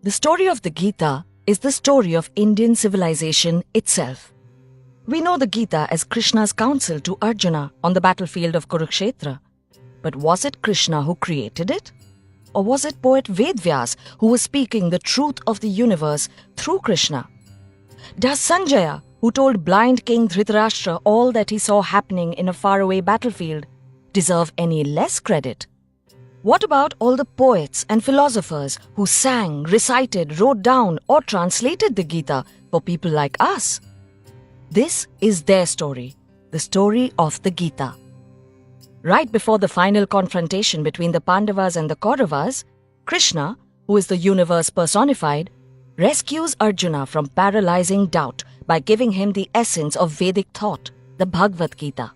The story of the Gita is the story of Indian civilization itself. We know the Gita as Krishna's counsel to Arjuna on the battlefield of Kurukshetra. But was it Krishna who created it? Or was it poet Vedvyas who was speaking the truth of the universe through Krishna? Does Sanjaya, who told blind King Dhritarashtra all that he saw happening in a faraway battlefield, deserve any less credit? What about all the poets and philosophers who sang, recited, wrote down or translated the Gita for people like us? This is their story, the story of the Gita. Right before the final confrontation between the Pandavas and the Kauravas, Krishna, who is the universe personified, rescues Arjuna from paralyzing doubt by giving him the essence of Vedic thought, the Bhagavad Gita.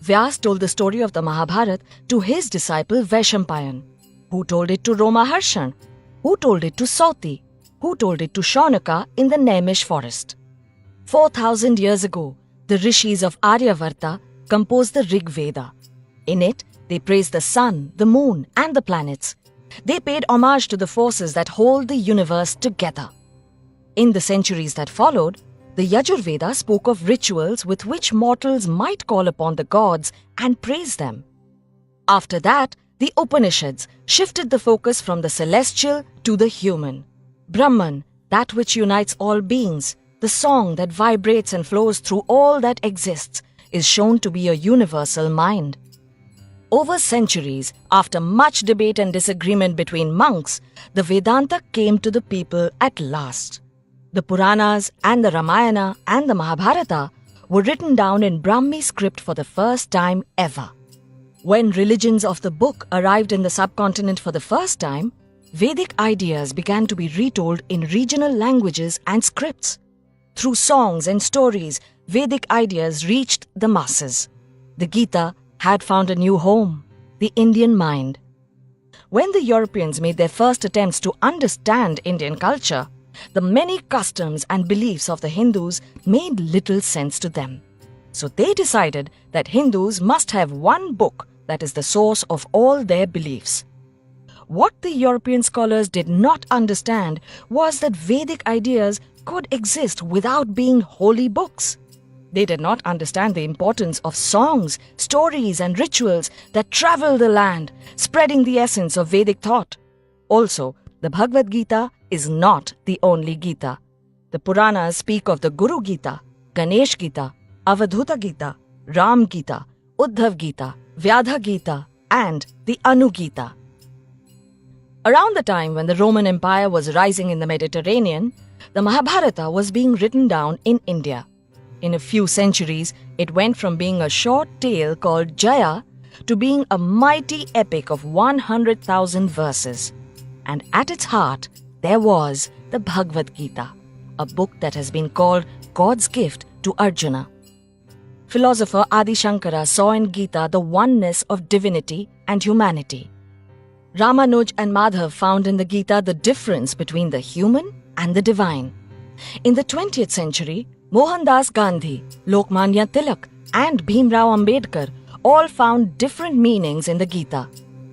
Vyas told the story of the Mahabharata to his disciple Vaishampayan, who told it to Romaharshan, who told it to Sauti, who told it to Shaunaka in the Naimish forest. 4,000 years ago, the rishis of Aryavarta composed the Rig Veda. In it, they praised the sun, the moon, and the planets. They paid homage to the forces that hold the universe together. In the centuries that followed, the Yajurveda spoke of rituals with which mortals might call upon the gods and praise them. After that, the Upanishads shifted the focus from the celestial to the human. Brahman, that which unites all beings, the song that vibrates and flows through all that exists, is shown to be a universal mind. Over centuries, after much debate and disagreement between monks, the Vedanta came to the people at last. The Puranas and the Ramayana and the Mahabharata were written down in Brahmi script for the first time ever. When religions of the book arrived in the subcontinent for the first time, Vedic ideas began to be retold in regional languages and scripts. Through songs and stories, Vedic ideas reached the masses. The Gita had found a new home, the Indian mind. When the Europeans made their first attempts to understand Indian culture, the many customs and beliefs of the Hindus made little sense to them. So they decided that Hindus must have one book that is the source of all their beliefs. What the European scholars did not understand was that Vedic ideas could exist without being holy books. They did not understand the importance of songs, stories, and rituals that travel the land, spreading the essence of Vedic thought. Also, the Bhagavad Gita is not the only Gita. The Puranas speak of the Guru Gita, Ganesh Gita, Avadhuta Gita, Ram Gita, Uddhav Gita, Vyadha Gita, and the Anu Gita. Around the time when the Roman Empire was rising in the Mediterranean, the Mahabharata was being written down in India. In a few centuries, it went from being a short tale called Jaya to being a mighty epic of 100,000 verses. And at its heart, there was the Bhagavad Gita, a book that has been called God's gift to Arjuna. Philosopher Adi Shankara saw in Gita the oneness of divinity and humanity. Ramanuj and Madhav found in the Gita the difference between the human and the divine. In the 20th century, Mohandas Gandhi, Lokmanya Tilak, and Bhimrao Ambedkar all found different meanings in the Gita.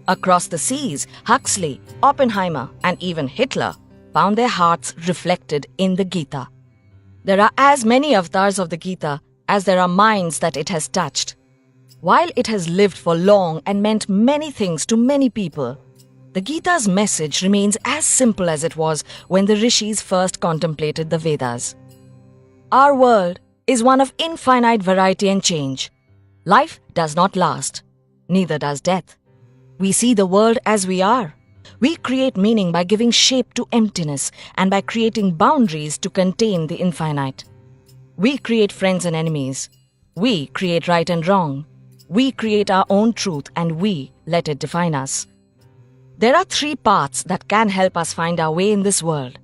Across the seas, Huxley, Oppenheimer, and even Hitler found their hearts reflected in the Gita. There are as many avatars of the Gita as there are minds that it has touched. While it has lived for long and meant many things to many people, the Gita's message remains as simple as it was when the rishis first contemplated the Vedas. Our world is one of infinite variety and change. Life does not last, neither does death. We see the world as we are. We create meaning by giving shape to emptiness and by creating boundaries to contain the infinite. We create friends and enemies. We create right and wrong. We create our own truth and we let it define us. There are 3 paths that can help us find our way in this world.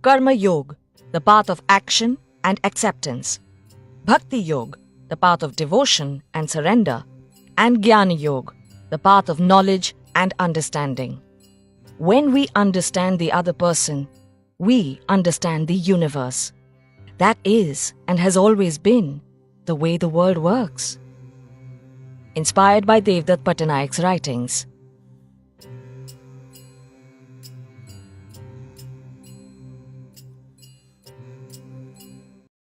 Karma Yoga, the path of action and acceptance. Bhakti Yoga, the path of devotion and surrender. And Jnana Yoga, the path of knowledge and understanding. When we understand the other person, we understand the universe. That is and has always been the way the world works. Inspired by Devdutt Pattanayak's writings.